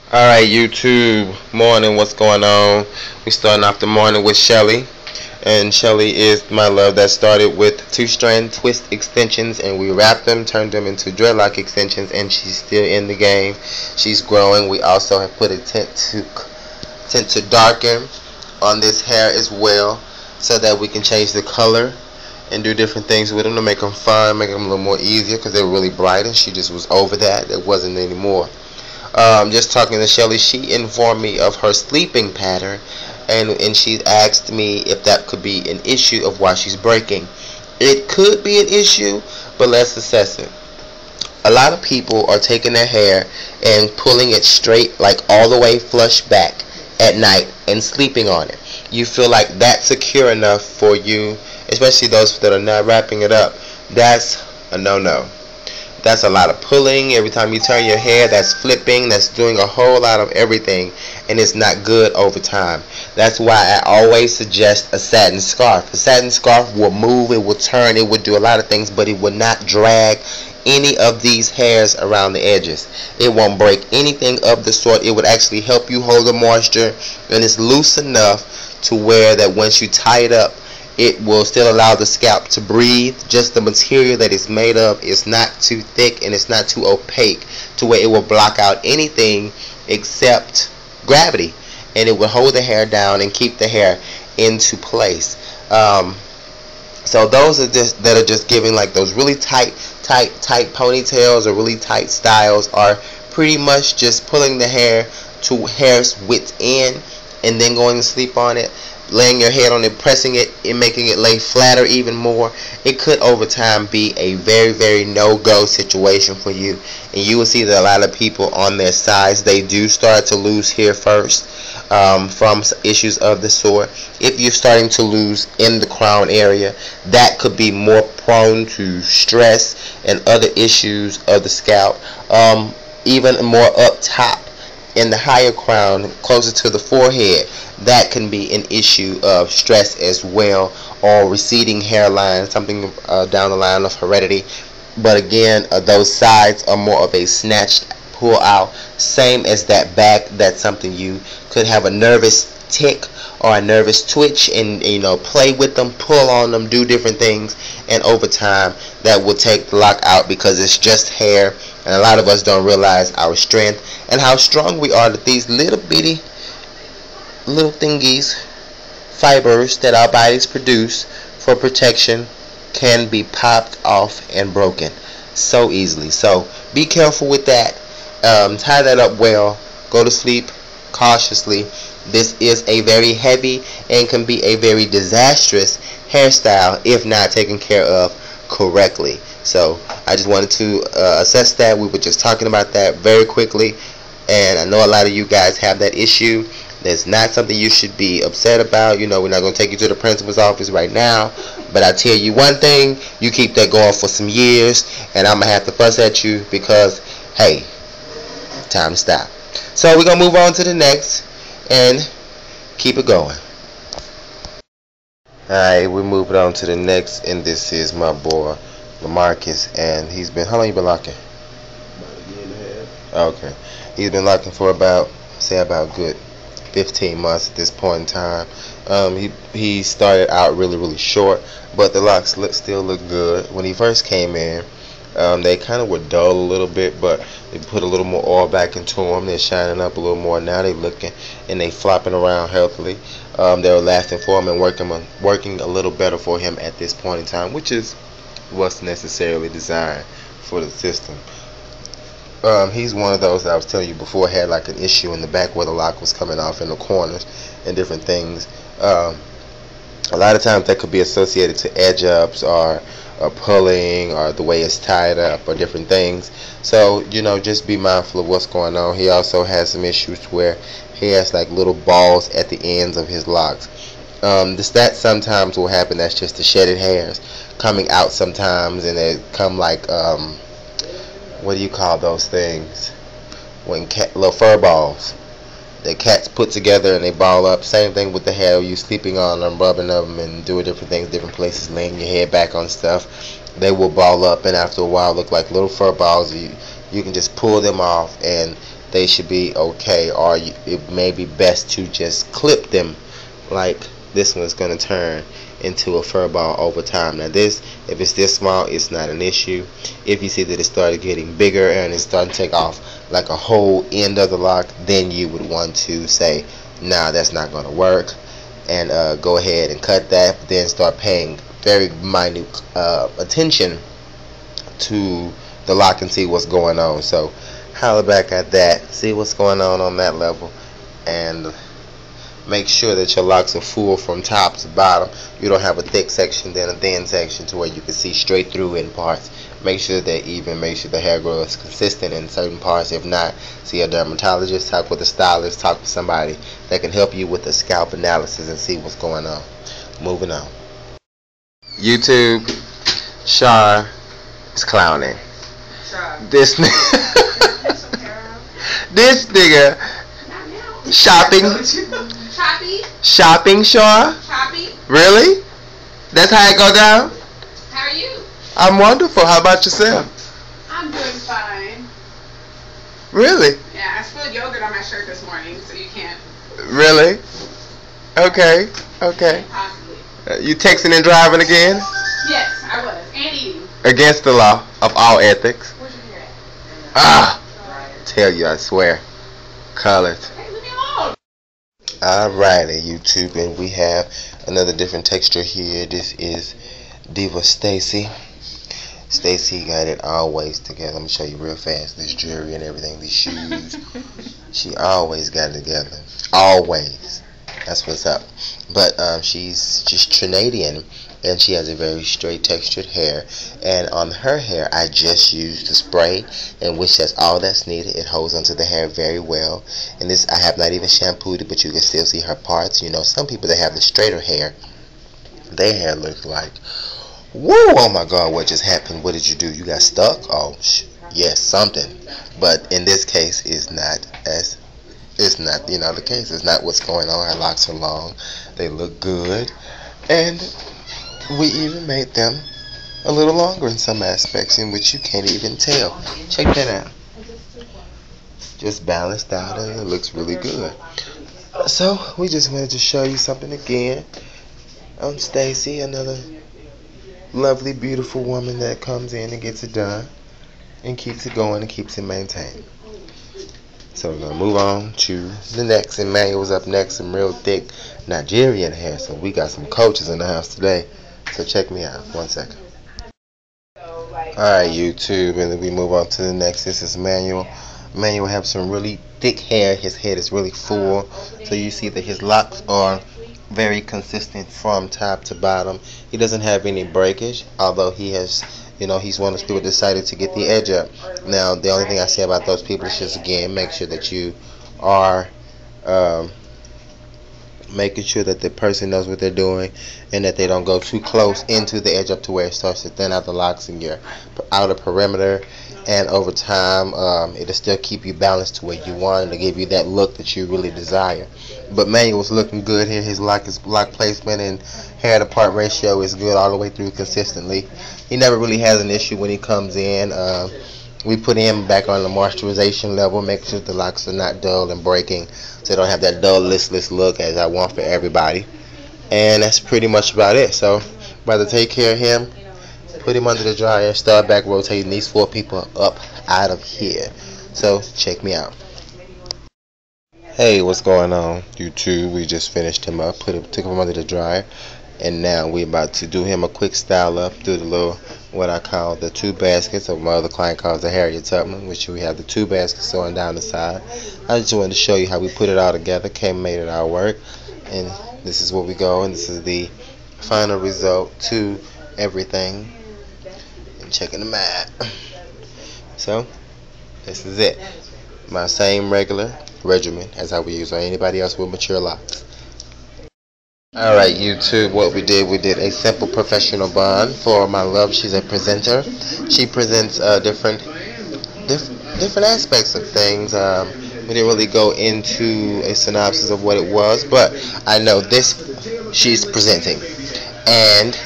Alright, YouTube, morning, what's going on? We starting off the morning with Shelley. And Shelley is my love that started with 2-strand twist extensions, and we wrapped them, turned them into dreadlock extensions, and she's still in the game. She's growing. We also have put a tint to darken on this hair as well, so that we can change the color and do different things with them to make them fun, make them a little more easier, because they were really bright and she just was over that. It wasn't anymore. Just talking to Shelley, she informed me of her sleeping pattern, and she asked me if that could be an issue of why she's breaking. It could be an issue, but let's assess it. A lot of people are taking their hair and pulling it straight, like all the way flush back at night, and sleeping on it. You feel like that's secure enough for you, especially those that are not wrapping it up. That's a no-no. That's a lot of pulling. Every time you turn your hair, that's flipping. That's doing a whole lot of everything, and it's not good over time. That's why I always suggest a satin scarf. A satin scarf will move, it will turn, it will do a lot of things, but it will not drag any of these hairs around the edges. It won't break anything of the sort. It would actually help you hold the moisture, and it's loose enough to where that once you tie it up, it will still allow the scalp to breathe. Just the material that it's made of is not too thick and it's not too opaque to where it will block out anything except gravity, and it will hold the hair down and keep the hair into place. So those are just giving like those really tight ponytails or really tight styles are pretty much just pulling the hair to hair's width in and then going to sleep on it, laying your head on it, pressing it, and making it lay flatter even more. It could over time be a very no-go situation for you, and you will see that a lot of people on their sides, they do start to lose hair first from issues of the sort. If you're starting to lose in the crown area, that could be more prone to stress and other issues of the scalp. Even more up top in the higher crown, closer to the forehead, that can be an issue of stress as well, or receding hairline, something down the line of heredity. But again, those sides are more of a snatched pull out, same as that back. That's something you could have a nervous tick or a nervous twitch, and play with them, pull on them, do different things, and over time that will take the lock out, because it's just hair, and a lot of us don't realize our strength and how strong we are, that these little bitty little thingies, fibers that our bodies produce for protection, can be popped off and broken so easily. So be careful with that. Tie that up well. Go to sleep cautiously. This is a very heavy and can be a very disastrous hairstyle if not taken care of correctly. So I just wanted to assess that. We were just talking about that very quickly, and I know a lot of you guys have that issue. That's not something you should be upset about. We're not going to take you to the principal's office right now, but I tell you one thing, you keep that going for some years, and I'm going to have to fuss at you because, hey, time to stop. So we're going to move on to the next and keep it going. Alright, we're moving on to the next, and this is my boy LaMarcus, and he's been, how long you been locking? About a year and a half. Okay. He's been locking for about good 15 months at this point in time. He started out really short, but the locks still look good. When he first came in, they kind of were dull a little bit, but they put a little more oil back into them. They're shining up a little more. Now they're looking and they flopping around healthily. They were lasting for him and working a little better for him at this point in time, which is what's necessarily designed for the system. He's one of those that I was telling you before had like an issue in the back where the lock was coming off in the corners and different things. A lot of times that could be associated to edge ups or pulling or the way it's tied up or different things. So just be mindful of what's going on. He also has some issues where he has like little balls at the ends of his locks. That sometimes will happen. That's just the shedded hairs coming out sometimes, and they come like what do you call those things when little fur balls that cats put together and they ball up. Same thing with the hair. You sleeping on them, rubbing them, and doing different things, different places, laying your head back on stuff. They will ball up, and after a while look like little fur balls. You can just pull them off, and they should be okay, or it may be best to just clip them like this one is going to turn into a fur ball over time. Now this, if it's this small, it's not an issue. If you see that it started getting bigger and it's starting to take off like a whole end of the lock, then you would want to say, nah, that's not going to work, and go ahead and cut that. Then start paying very minute attention to the lock and see what's going on. So holler back at that, see what's going on that level, and make sure that your locks are full from top to bottom. You don't have a thick section then a thin section to where you can see straight through in parts. Make sure they're even. Make sure the hair growth is consistent in certain parts. If not, see a dermatologist, talk with a stylist, talk with somebody that can help you with the scalp analysis and see what's going on. Moving on. YouTube, Shah is clowning. Shah. This nigga shopping, Shah? Choppy? Really? That's how it go down? How are you? I'm wonderful. How about yourself? I'm doing fine. Really? Yeah, I spilled yogurt on my shirt this morning, so you can't. Really? Okay. Okay. Possibly. You texting and driving again? Yes, I was. And eating. Against the law of all ethics. Where's your hair at? Ah! Tell you, I swear. Call it. Hey, leave me alone. Alrighty, YouTube, and we have another different texture here. This is Diva Stacey. Stacey got it always together. Let me show you real fast. This jewelry and everything, these shoes. She always got it together. Always. That's what's up. But she's just Trinadian, and she has a very straight textured hair. And on her hair, I just used the spray, in which that's all that's needed. It holds onto the hair very well. And this, I have not even shampooed it, but you can still see her parts. You know, some people that have the straighter hair, their hair looks like, woo, oh my God, what just happened? What did you do? You got stuck? Oh, yes, something. But in this case, it's not, you know, the case. It's not what's going on. Her locks are long. They look good. And we even made them a little longer in some aspects, in which you can't even tell. Check that out. Just balanced out, and it looks really good. So we just wanted to show you something again on Stacey, another lovely, beautiful woman that comes in and gets it done and keeps it going and keeps it maintained. So we're going to move on to the next. And Manuel was up next, some real thick Nigerian hair. So we got some coaches in the house today. So check me out. 1 second. Alright, YouTube, and then we move on to the next. This is Manuel. Manuel has some really thick hair. His head is really full. So you see that his locks are very consistent from top to bottom. He doesn't have any breakage, although he has, you know, he's one of those people decided to get the edge up. Now, the only thing I say about those people is just, again, make sure that you are making sure that the person knows what they're doing and that they don't go too close into the edge up to where it starts to thin out the locks in your outer perimeter. And over time, it'll still keep you balanced to where you want and to give you that look that you really desire. But Manuel was looking good here. His lock placement and hair to part ratio is good all the way through consistently. He never really has an issue when he comes in. We put him back on the moisturization level, make sure the locks are not dull and breaking, so they don't have that dull, listless look as I want for everybody. And that's pretty much about it. So, rather take care of him, put him under the dryer, start back rotating these 4 people up out of here. So, check me out. Hey, what's going on, YouTube? We just finished him up, took him under the dryer, and now we about to do him a quick style up, do the little, what I call the 2 baskets, or my other client calls the Harriet Tubman, which we have the 2 baskets sewing down the side. I just wanted to show you how we put it all together, made it all work, and this is where we go, and this is the final result to everything. And checking the mat. So, this is it. My same regular regimen as I would use on anybody else with mature locks. Alright, YouTube, what we did a simple professional bond for my love. She's a presenter. She presents different aspects of things. We didn't really go into a synopsis of what it was, but I know this she's presenting. And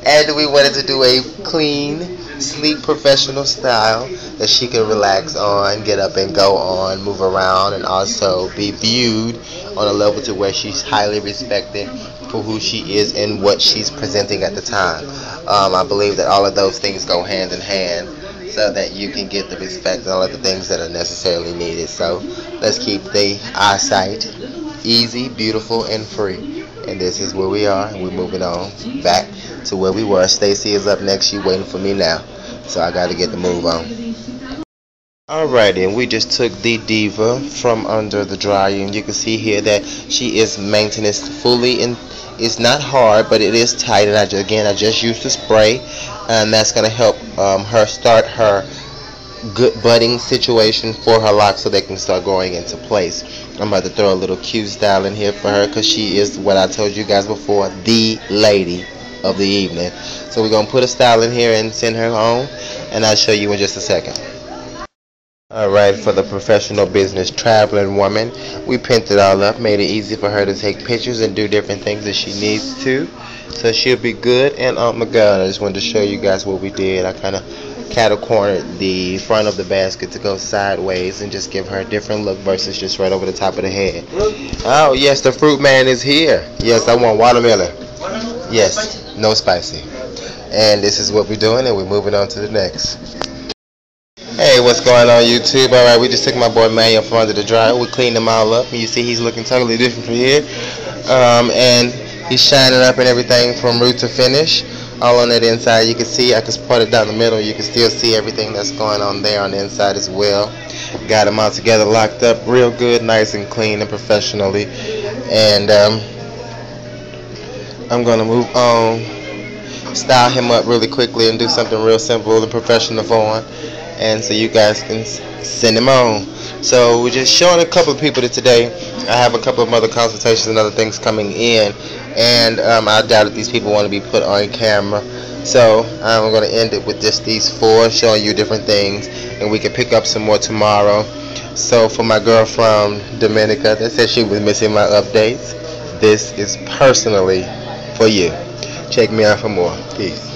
and we wanted to do a clean sleek professional style that she can relax on, get up and go on, move around, and also be viewed on a level to where she's highly respected for who she is and what she's presenting at the time. I believe that all of those things go hand in hand so that you can get the respect and all of the things that are necessarily needed. So let's keep the eyesight easy, beautiful, and free. And this is where we are, and we're moving on back to where we were. Stacey is up next. She's waiting for me now, so I got to get the move on. Alrighty, and we just took the Diva from under the dryer, and you can see here that she is maintenance fully, and it's not hard, but it is tight. And I just used the spray, and that's gonna help her start her good budding situation for her locks so they can start going into place. I'm about to throw a little cute style in here for her because she is what I told you guys before, the lady of the evening. So we're gonna put a style in here and send her home, and I'll show you in just a second. Alright, for the professional business traveling woman, we pinned it all up, made it easy for her to take pictures and do different things that she needs to. So she'll be good. And oh my god, I just wanted to show you guys what we did. I kind of cattle cornered the front of the basket to go sideways and just give her a different look versus just right over the top of the head. Oh yes, the fruit man is here. Yes, I want watermelon. Yes, no spicy. And this is what we're doing, and we're moving on to the next. Hey, what's going on YouTube? Alright, we just took my boy Manuel from under the dryer. We cleaned him all up, and you see he's looking totally different from here. And he's shining up and everything from root to finish. All on that inside, you can see, I just put it down the middle, you can still see everything that's going on there on the inside as well. Got them all together, locked up real good, nice and clean and professionally. And I'm going to move on, style him up really quickly and do something real simple and professional for him. And so you guys can send him on. So we're just showing a couple of people that today. I have a couple of other consultations and other things coming in, and I doubt if these people want to be put on camera. So I'm going to end it with just these four, showing you different things, and we can pick up some more tomorrow. So for my girl from Dominica that said she was missing my updates, this is personally for you. Check me out for more. Peace.